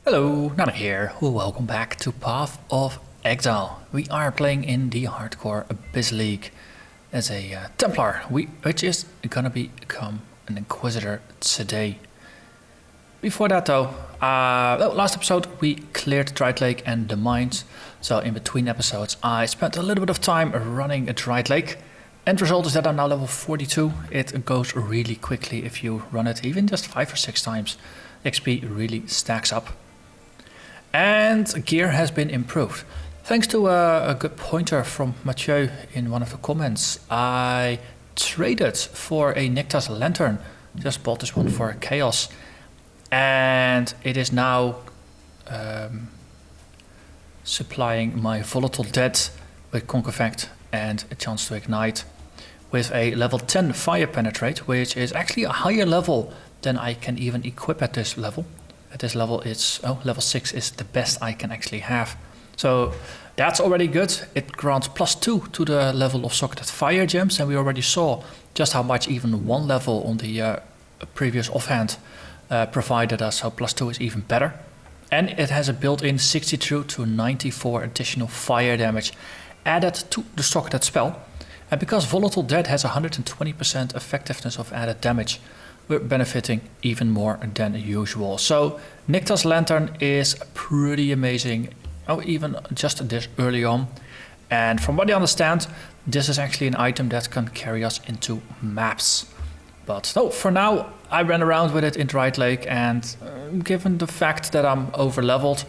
Hello, Narnach here. Welcome back to Path of Exile. We are playing in the Hardcore Abyss League as a Templar, which is gonna become an Inquisitor today. Before that though, last episode we cleared Dried Lake and the mines. So in between episodes I spent a little bit of time running a Dried Lake. End result is that I'm now level 42. It goes really quickly if you run it even just 5 or 6 times. XP really stacks up. And gear has been improved. Thanks to a good pointer from Mathieu in one of the comments, I traded for a Nycta's lantern. Just bought this one for chaos. And it is now supplying my Volatile Dead with Conk Effect and a chance to ignite with a level 10 fire penetrate, which is actually a higher level than I can even equip at this level. At this level it's, level 6 is the best I can actually have. So that's already good. It grants +2 to the level of socketed fire gems, and we already saw just how much even one level on the previous offhand provided us, so +2 is even better. And it has a built-in 62 to 94 additional fire damage added to the socketed spell. And because Volatile Dead has 120% effectiveness of added damage, we're benefiting even more than usual. So Nycta's lantern is pretty amazing, even just this early on. And from what I understand, this is actually an item that can carry us into maps. But no, for now I ran around with it in Dried Lake, and given the fact that I'm over leveled,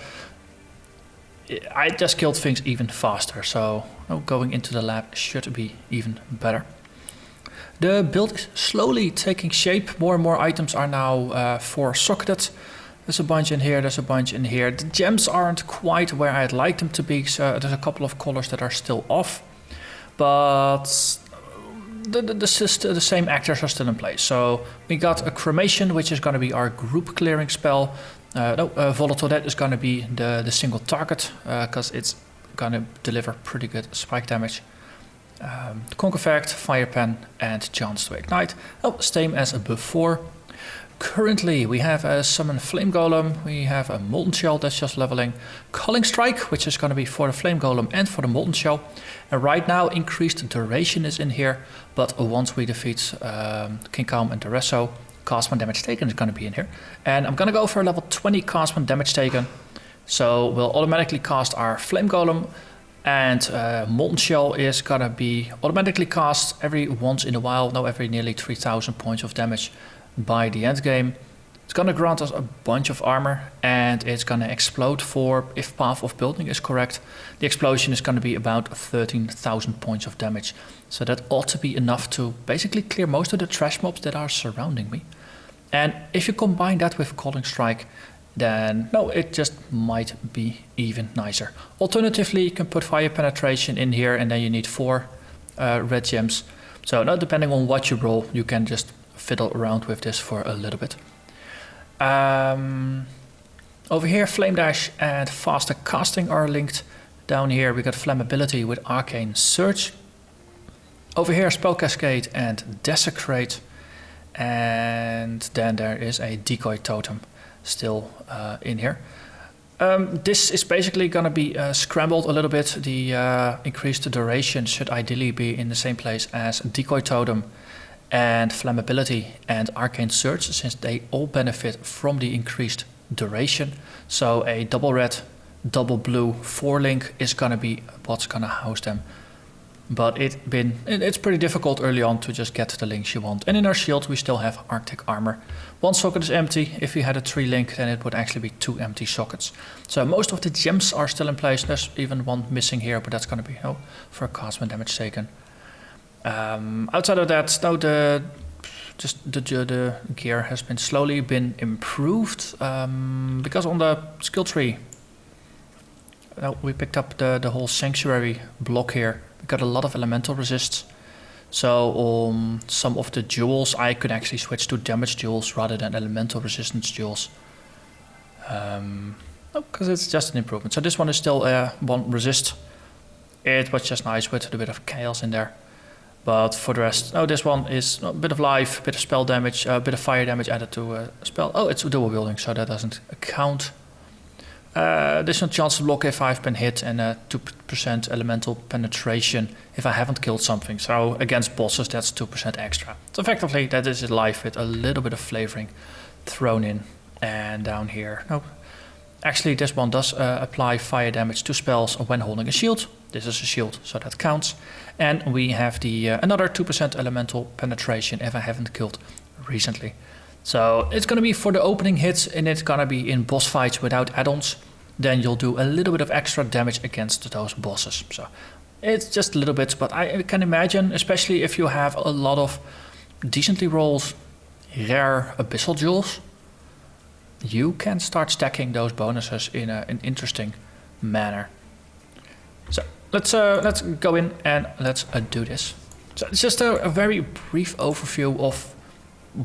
I just killed things even faster. So going into the lab should be even better. The build is slowly taking shape. More and more items are now four-socketed. There's a bunch in here, there's a bunch in here. The gems aren't quite where I'd like them to be, so there's a couple of colors that are still off. But the same actors are still in place. So we got a Cremation, which is going to be our group clearing spell. Volatile Dead is going to be the single target, because it's going to deliver pretty good spike damage. Conk Effect, Fire Pen, and chance to ignite. Same as before. Currently we have a Summon Flame Golem, we have a Molten Shell that's just leveling, Culling Strike, which is going to be for the Flame Golem and for the Molten Shell. And right now increased duration is in here, but once we defeat King Calm and the Resso, cast 1 damage taken is going to be in here. And I'm going to go for a level 20 cast 1 damage taken. So we'll automatically cast our Flame Golem, and Molten Shell is going to be automatically cast every once in a while, every nearly 3000 points of damage by the end game. It's going to grant us a bunch of armor, and it's going to explode for, if Path of Building is correct, the explosion is going to be about 13,000 points of damage. So that ought to be enough to basically clear most of the trash mobs that are surrounding me. And if you combine that with Culling Strike, then it just might be even nicer. Alternatively, you can put fire penetration in here, and then you need 4 red gems. So now, depending on what you roll, you can just fiddle around with this for a little bit. Over here, Flame Dash and faster casting are linked. Down here we got Flammability with Arcane Surge. Over here, Spell Cascade and Desecrate. And then there is a Decoy Totem still in here. This is basically going to be scrambled a little bit. The increased duration should ideally be in the same place as Decoy Totem and Flammability and Arcane Surge, since they all benefit from the increased duration. So a double red, double blue 4-link is going to be what's going to house them. But it's pretty difficult early on to just get the links you want. And in our shield we still have Arctic Armor. 1 socket is empty. If we had a 3-link, then it would actually be 2 empty sockets. So most of the gems are still in place. There's even one missing here, but that's going to be for a cast 1 damage taken. Outside of that, the gear has been slowly improved, because on the skill tree we picked up the whole sanctuary block here. We got a lot of elemental resists, so on some of the jewels I could actually switch to damage jewels rather than elemental resistance jewels, because it's just an improvement. So this one is still 1 resist. It was just nice with a bit of chaos in there. But for the rest, this one is a bit of life, a bit of spell damage, a bit of fire damage added to a spell. It's a dual wielding, so that doesn't count. Additional chance to block if I've been hit, and 2% elemental penetration if I haven't killed something. So against bosses, that's 2% extra. So effectively, that is it live with a little bit of flavoring thrown in. And down here, no. Actually, this one does apply fire damage to spells when holding a shield. This is a shield, so that counts. And we have the another 2% elemental penetration if I haven't killed recently. So it's going to be for the opening hits, and it's going to be in boss fights without add-ons. Then you'll do a little bit of extra damage against those bosses. So it's just a little bit, but I can imagine, especially if you have a lot of decently rolled rare abyssal jewels, you can start stacking those bonuses in an interesting manner. So let's go in and let's do this. So it's just a very brief overview of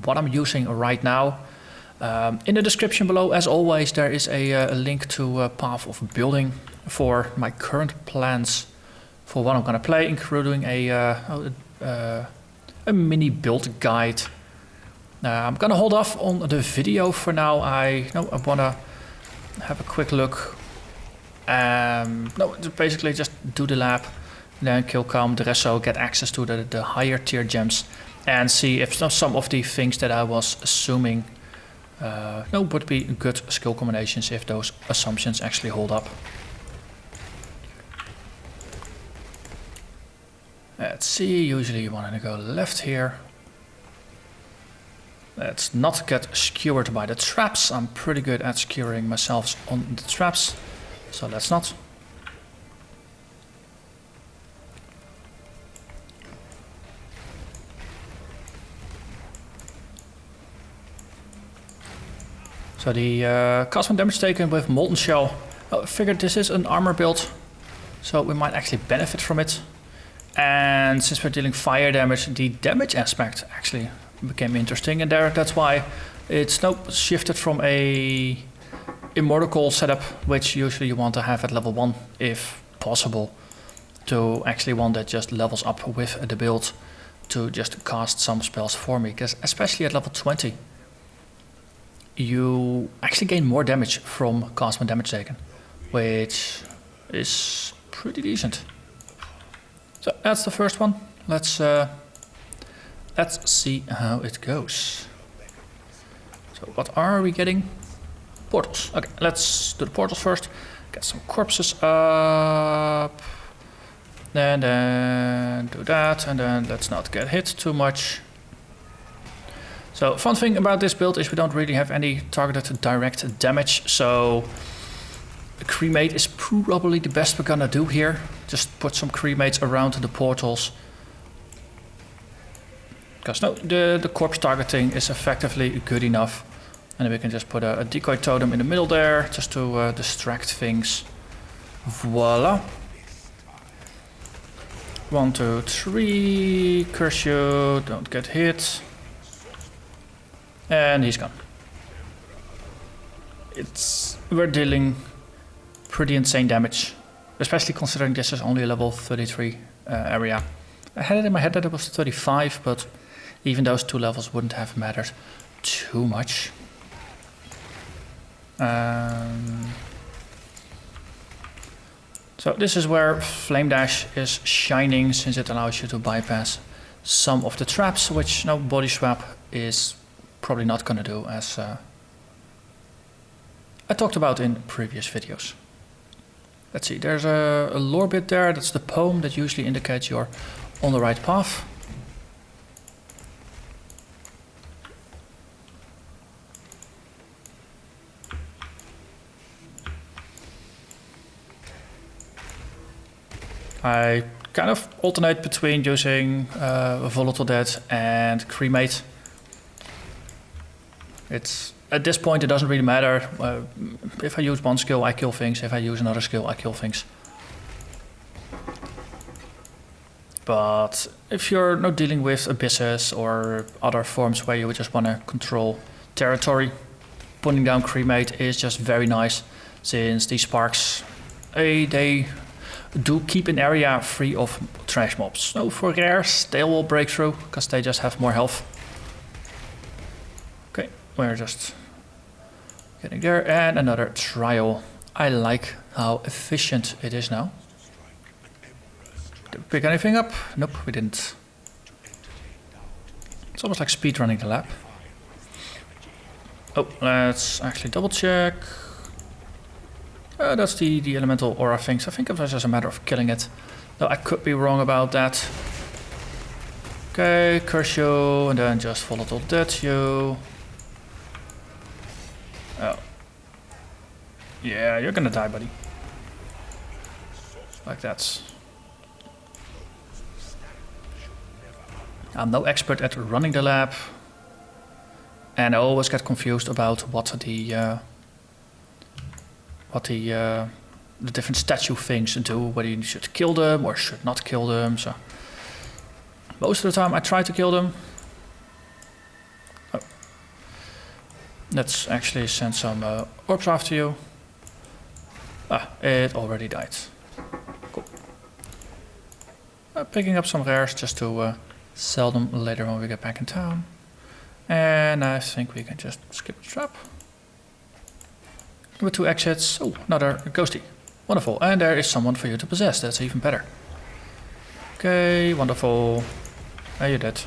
what I'm using right now. In the description below, as always, there is a link to a path of building for my current plans for what I'm gonna play, including a mini build guide. I'm gonna hold off on the video for now. I wanna have a quick look. Basically just do the lab, then kill calm the resto, get access to the higher tier gems, and see if some of the things that I was assuming would be good skill combinations, if those assumptions actually hold up. Let's see, usually you want to go left here. Let's not get skewered by the traps. I'm pretty good at skewering myself on the traps, so let's not. So the cost of damage taken with Molten Shell. I figured this is an armor build, so we might actually benefit from it. And since we're dealing fire damage, the damage aspect actually became interesting, and that's why it's shifted from a immortal setup, which usually you want to have at level 1 if possible, to actually one that just levels up with the build to just cast some spells for me, because especially at level 20 you actually gain more damage from cast when damage taken, which is pretty decent. So that's the first one. Let's see how it goes. So what are we getting? Portals. Okay, let's do the portals first. Get some corpses up. And then do that. And then let's not get hit too much. So fun thing about this build is we don't really have any targeted direct damage. So cremate is probably the best we're gonna do here. Just put some cremates around the portals. Because the corpse targeting is effectively good enough. And then we can just put a decoy totem in the middle there, just to distract things. Voila. 1, 2, 3. Curse you, don't get hit. And he's gone. We're dealing pretty insane damage, especially considering this is only a level 33 area. I had it in my head that it was 35, but even those two levels wouldn't have mattered too much. So this is where Flame Dash is shining, since it allows you to bypass some of the traps, which Bodyswap is probably not going to do, as I talked about in previous videos. Let's see, there's a lore bit there. That's the poem that usually indicates you're on the right path. I kind of alternate between using Volatile Dead and Cremate. At this point it doesn't really matter. If I use one skill I kill things, if I use another skill I kill things. But if you're not dealing with abysses or other forms where you just want to control territory, putting down Cremate is just very nice, since these sparks, they do keep an area free of trash mobs. So for rares, they will break through, because they just have more health. Okay, we're just getting there. And another trial I like how efficient it is now. Did we pick anything up? Nope, we didn't. It's almost like speedrunning the lab. Oh, let's actually double check. That's the elemental aura things. I think it was just a matter of killing it. Though I could be wrong about that. Okay, curse you, and then just Volatile Dead you. Oh. Yeah, you're gonna die, buddy. Like that. I'm no expert at running the lab. And I always get confused about what the different statue things do, whether you should kill them or should not kill them. So most of the time I try to kill them. Oh. Let's actually send some orbs after you. Ah, it already died. Cool. Picking up some rares just to sell them later when we get back in town. And I think we can just skip the trap. With 2 exits. Oh, another ghosty. Wonderful. And there is someone for you to possess. That's even better. Okay, wonderful. Are you dead?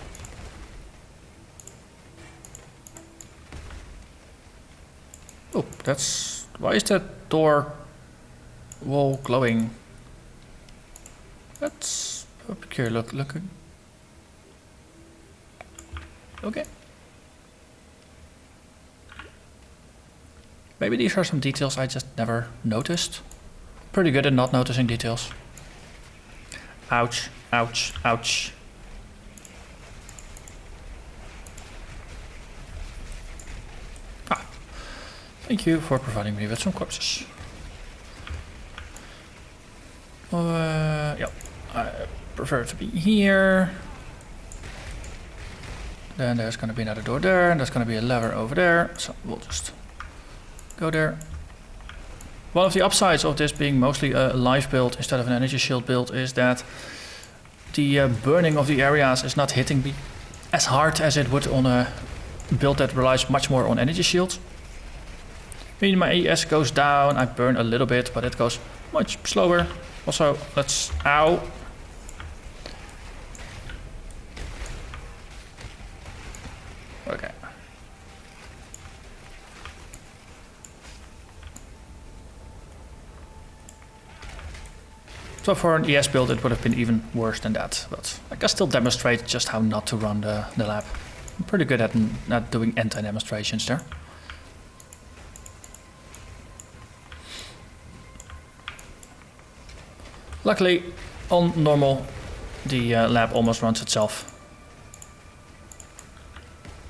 Oh, that's... Why is that door wall glowing? That's a peculiar looking. Okay. Maybe these are some details I just never noticed. Pretty good at not noticing details. Ouch, ouch, ouch. Ah, thank you for providing me with some corpses. Yeah, I prefer to be here. Then there's going to be another door there, and there's going to be a lever over there. So we'll just go there. One of the upsides of this being mostly a life build instead of an energy shield build is that the burning of the areas is not hitting me as hard as it would on a build that relies much more on energy shields. I mean, my AS goes down, I burn a little bit, but it goes much slower. Also, let's... Ow! Okay. So for an ES build it would have been even worse than that, but I can still demonstrate just how not to run the lab. I'm pretty good at not doing anti-demonstrations there. Luckily, on normal, the lab almost runs itself.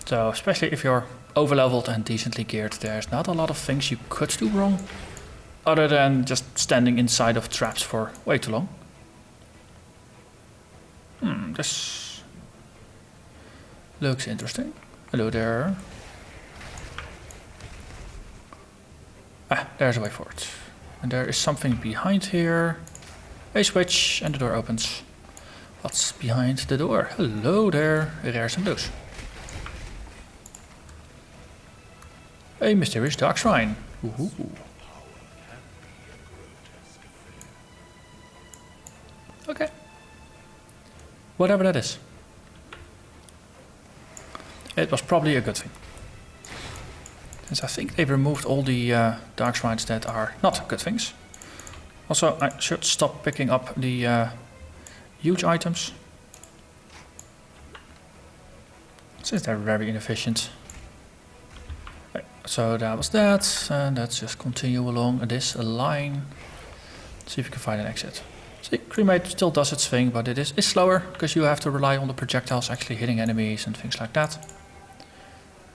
So especially if you're overleveled and decently geared, there's not a lot of things you could do wrong. Other than just standing inside of traps for way too long. This looks interesting. Hello there. Ah, there's a way forward. And there is something behind here. A switch and the door opens. What's behind the door? Hello there. Rares and blues. A mysterious dark shrine. Ooh. Okay. Whatever that is. It was probably a good thing. Since I think they've removed all the dark shrines that are not good things. Also, I should stop picking up the huge items. Since they're very inefficient. Okay, so that was that. And let's just continue along this line. See if we can find an exit. See, Cremate still does its thing, but it is slower, because you have to rely on the projectiles actually hitting enemies and things like that.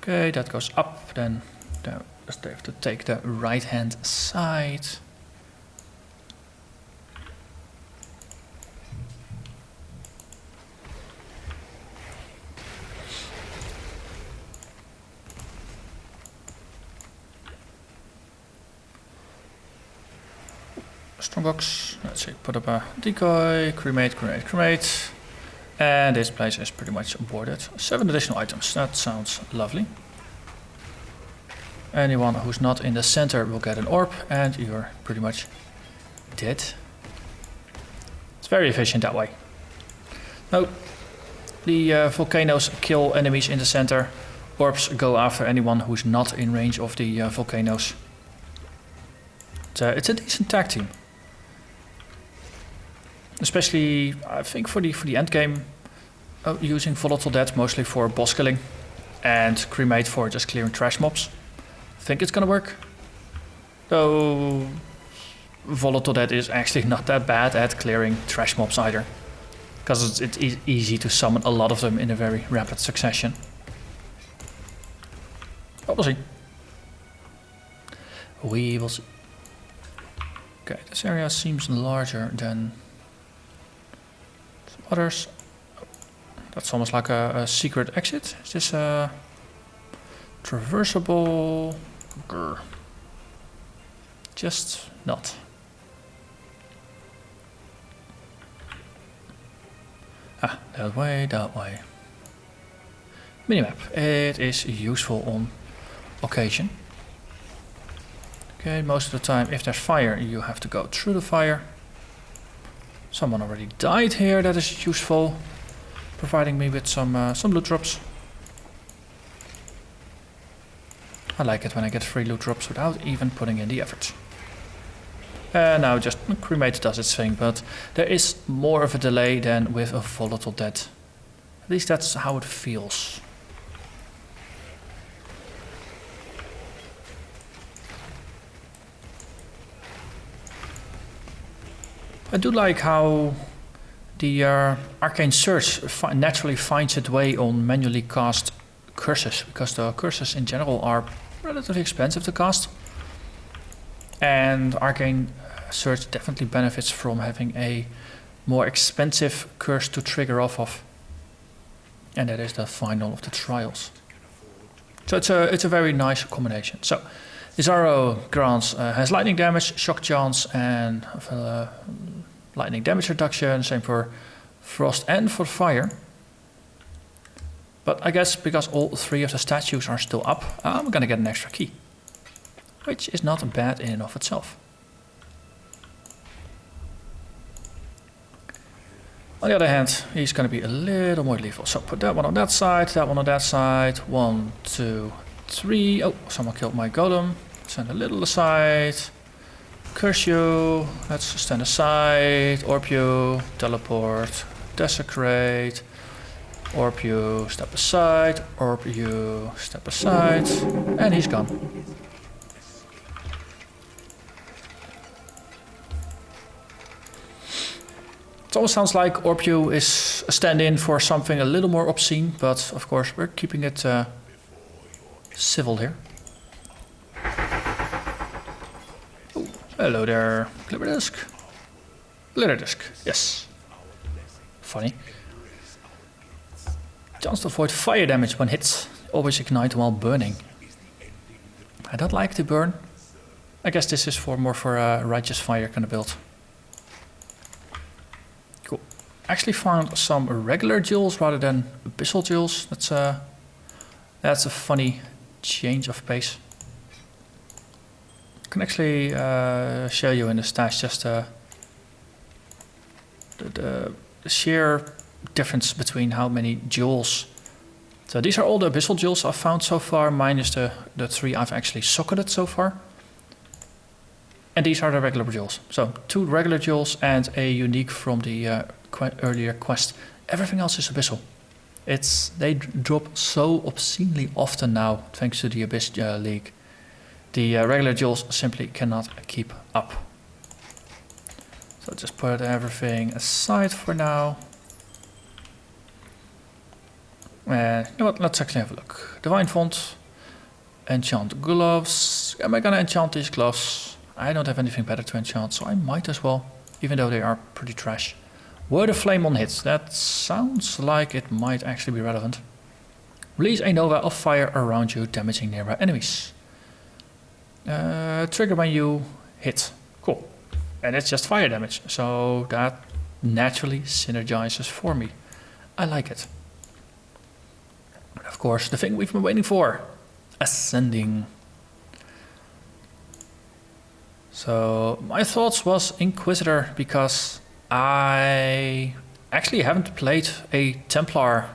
Okay, that goes up, then they have to take the right hand side. Strongbox, let's see, put up a decoy, cremate, cremate, cremate. And this place is pretty much boarded. 7 additional items, that sounds lovely. Anyone who's not in the center will get an orb, and you're pretty much dead. It's very efficient that way. No, the volcanoes kill enemies in the center. Orbs go after anyone who's not in range of the volcanoes. It's a decent tag team. Especially, I think, for the end game, using Volatile Dead mostly for boss killing and Cremate for just clearing trash mobs. I think it's gonna work. Though Volatile Dead is actually not that bad at clearing trash mobs either, because it's easy to summon a lot of them in a very rapid succession. But we'll see. We will see. Okay, this area seems larger than some others. That's almost like a secret exit. Is this a traversable? Grr. Just not. Ah, that way, that way. Minimap. It is useful on occasion. Okay, most of the time, if there's fire, you have to go through the fire. Someone already died here. That is useful, providing me with some loot drops. I like it when I get free loot drops without even putting in the effort. Now just Cremate does its thing, but there is more of a delay than with a Volatile Dead. At least that's how it feels. I do like how the Arcane Search naturally finds its way on manually cast curses, because the curses in general are relatively expensive to cast. And Arcane Search definitely benefits from having a more expensive curse to trigger off of. And that is the final of the trials. So it's a very nice combination. So Desaro grants has lightning damage, shock chance, and lightning damage reduction. Same for frost and for fire. But I guess because all three of the statues are still up, I'm gonna get an extra key, which is not bad in and of itself. On the other hand, he's gonna be a little more lethal. So put that one on that side, that one on that side. 1, 2, 3. Oh, someone killed my golem. Stand a little aside. Curse you. Let's stand aside. Orb you. Teleport. Desecrate. Orb you. Step aside. Orb you. Step aside. And he's gone. It almost sounds like Orb you is a stand-in for something a little more obscene, but of course we're keeping it civil here. Ooh, hello there, Glitter Disc. Glitter Disc, yes. Funny. Chance to avoid fire damage when hit. Always ignite while burning. I don't like to burn. I guess this is more for a righteous fire kind of build. Cool. Actually found some regular jewels rather than abyssal jewels. That's a funny change of pace. I can actually show you in the stash just the sheer difference between how many jewels. So these are all the abyssal jewels I've found so far, minus the 3 I've actually socketed so far. And these are the regular jewels. So 2 regular jewels and a unique from the earlier quest. Everything else is abyssal. They drop so obscenely often now, thanks to the Abyss League. The regular jewels simply cannot keep up. So just put everything aside for now. You know what, let's actually have a look. Divine Font. Enchant gloves. Am I gonna enchant these gloves? I don't have anything better to enchant, so I might as well, even though they are pretty trash. Word of Flame on hit. That sounds like it might actually be relevant. Release a nova of fire around you, damaging nearby enemies. Trigger when you hit. Cool. And it's just fire damage, so that naturally synergizes for me. I like it. And of course, the thing we've been waiting for. Ascending. So my thoughts was Inquisitor because I actually haven't played a Templar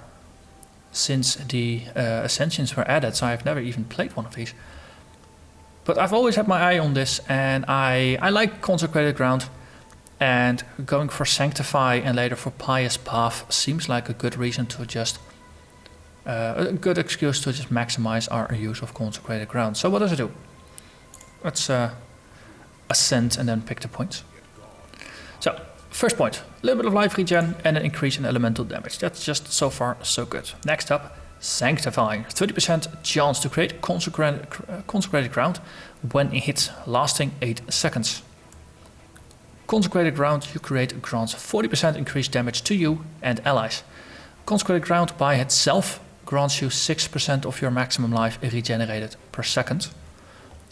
since the Ascensions were added, so I've never even played one of these. But I've always had my eye on this, and I like Consecrated Ground, and going for Sanctify and later for Pious Path seems like a good reason to just a good excuse to just maximize our use of Consecrated Ground. So what does it do? Let's ascend and then pick the points. So first point, a little bit of life regen and an increase in elemental damage. That's just so far so good. Next up, Sanctify, 30% chance to create Consecrated Ground when it hits, lasting 8 seconds. Consecrated Ground you create grants 40% increased damage to you and allies. Consecrated Ground by itself grants you 6% of your maximum life regenerated per second.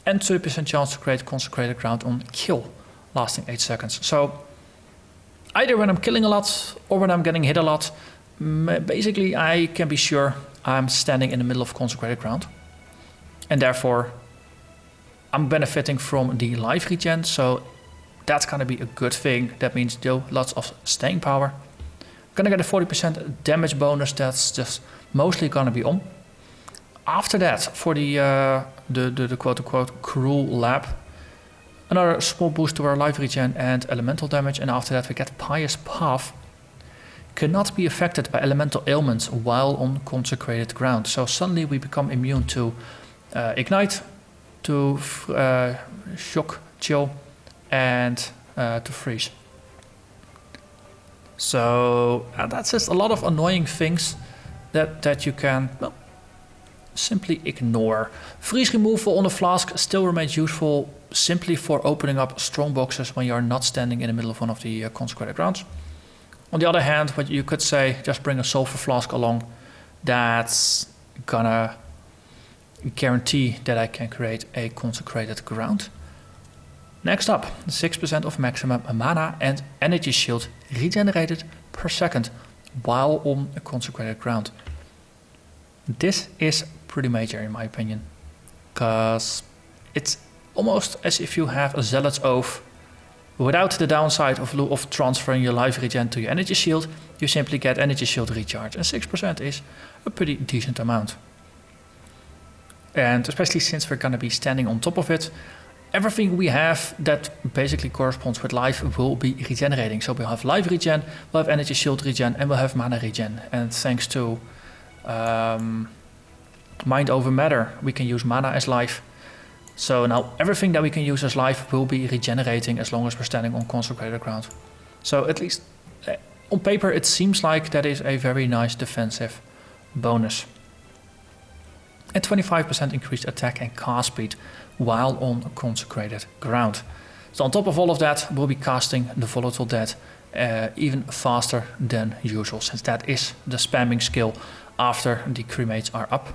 And 30% chance to create Consecrated Ground on kill, lasting 8 seconds. So either when I'm killing a lot or when I'm getting hit a lot, basically I can be sure I'm standing in the middle of Consecrated Ground. And therefore I'm benefiting from the life regen, so that's gonna be a good thing. That means lots of staying power. Gonna get a 40% damage bonus, that's just mostly gonna be on. After that, for the quote-unquote cruel lab, another small boost to our life regen and elemental damage, and after that we get Pious Path. Cannot be affected by elemental ailments while on Consecrated Ground. So suddenly we become immune to Ignite, to Shock, Chill, and to Freeze. So that's just a lot of annoying things that you can, well, simply ignore. Freeze removal on a flask still remains useful simply for opening up strong boxes when you are not standing in the middle of one of the Consecrated Grounds. On the other hand, what you could say, just bring a sulfur flask along. That's gonna guarantee that I can create a Consecrated Ground. Next up, 6% of maximum mana and energy shield regenerated per second while on a Consecrated Ground. This is pretty major in my opinion, because it's almost as if you have a Zealot's Oath without the downside of transferring your life regen to your energy shield. You simply get energy shield recharge, and 6% is a pretty decent amount. And especially since we're gonna be standing on top of it, everything we have that basically corresponds with life will be regenerating. So we'll have life regen, we'll have energy shield regen, and we'll have mana regen. And thanks to Mind over Matter, we can use mana as life. So now everything that we can use as life will be regenerating as long as we're standing on Consecrated Ground. So at least on paper it seems like that is a very nice defensive bonus. And 25% increased attack and cast speed while on Consecrated Ground. So on top of all of that, we'll be casting the Volatile Dead even faster than usual, since that is the spamming skill after the cremates are up.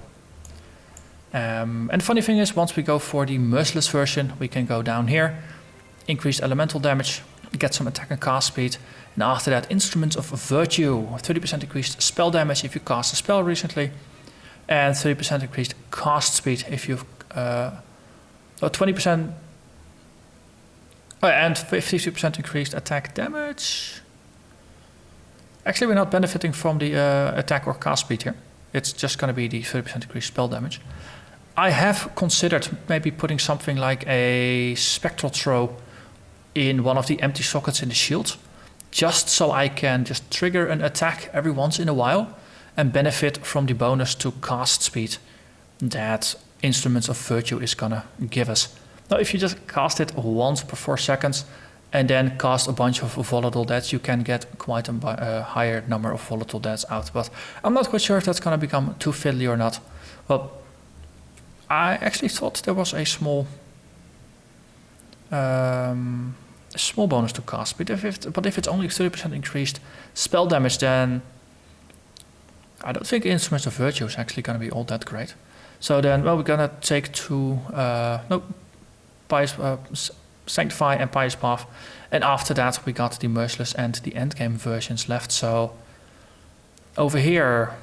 And the funny thing is, once we go for the merciless version, we can go down here, increase elemental damage, get some attack and cast speed, and after that, Instruments of Virtue, 30% increased spell damage if you cast a spell recently, and 30% increased cast speed if you've 20% and 50% increased attack damage. Actually, we're not benefiting from the attack or cast speed here. It's just going to be the 30% increased spell damage. I have considered maybe putting something like a Spectral Throw in one of the empty sockets in the shield, just so I can just trigger an attack every once in a while and benefit from the bonus to cast speed that Instruments of Virtue is gonna give us. Now, if you just cast it once per 4 seconds and then cast a bunch of Volatile Deads, you can get quite a higher number of Volatile Deads out. But I'm not quite sure if that's gonna become too fiddly or not. Well, I actually thought there was a small bonus to cast speed. But if it's only 30% increased spell damage, then I don't think Instruments of Virtue is actually going to be all that great. So then, well, we're going to take two Sanctify and Pious Path. And after that, we got the Merciless and the Endgame versions left. So over here,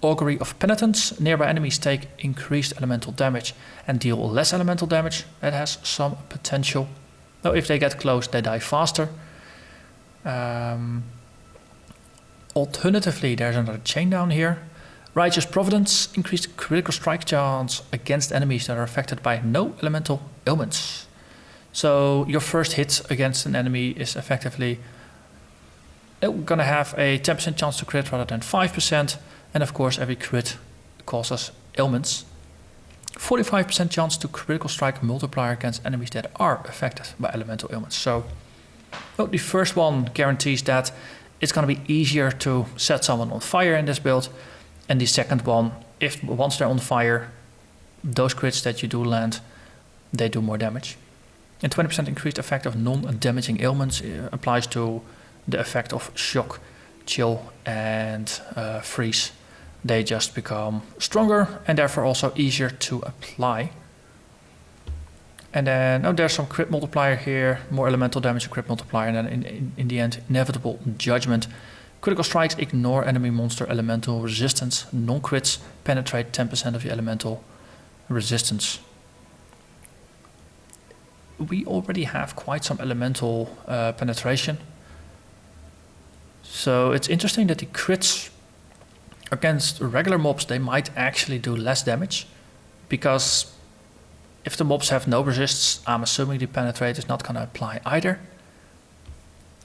Augury of Penitence. Nearby enemies take increased elemental damage and deal less elemental damage. That has some potential. Now, if they get close, they die faster. Alternatively, there's another chain down here. Righteous Providence, increased critical strike chance against enemies that are affected by no elemental ailments. So your first hit against an enemy is effectively gonna have a 10% chance to crit rather than 5%. And of course, every crit causes ailments. 45% chance to critical strike multiplier against enemies that are affected by elemental ailments. So the first one guarantees that it's going to be easier to set someone on fire in this build. And the second one, once they're on fire, those crits that you do land, they do more damage. And 20% increased effect of non-damaging ailments applies to the effect of shock, chill, and freeze. They just become stronger and therefore also easier to apply. And then there's some crit multiplier here, more elemental damage and crit multiplier, and then in the end, inevitable judgment. Critical strikes ignore enemy monster elemental resistance. Non-crits penetrate 10% of your elemental resistance. We already have quite some elemental penetration. So it's interesting that the crits against regular mobs, they might actually do less damage, because if the mobs have no resists, I'm assuming the penetrate is not going to apply either.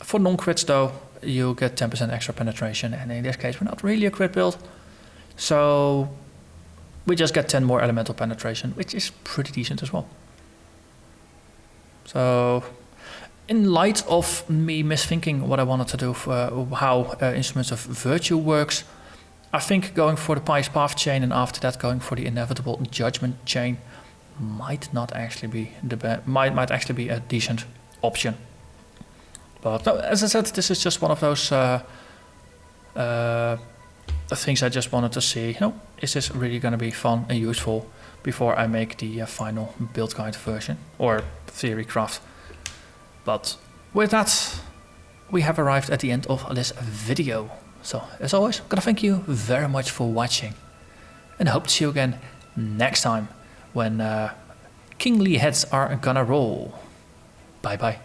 For non-crits though, you get 10% extra penetration, and in this case we're not really a crit build, so we just get 10 more elemental penetration, which is pretty decent as well. So in light of me misthinking what I wanted to do for how Instruments of Virtue works, I think going for the Pious Path chain and after that going for the Inevitable Judgment chain might not actually be might actually be a decent option. But no, as I said, this is just one of those things I just wanted to see. Is this really going to be fun and useful before I make the final build guide version or theory craft? But with that, we have arrived at the end of this video. So as always, I'm gonna thank you very much for watching, and I hope to see you again next time when kingly heads are gonna roll. Bye bye.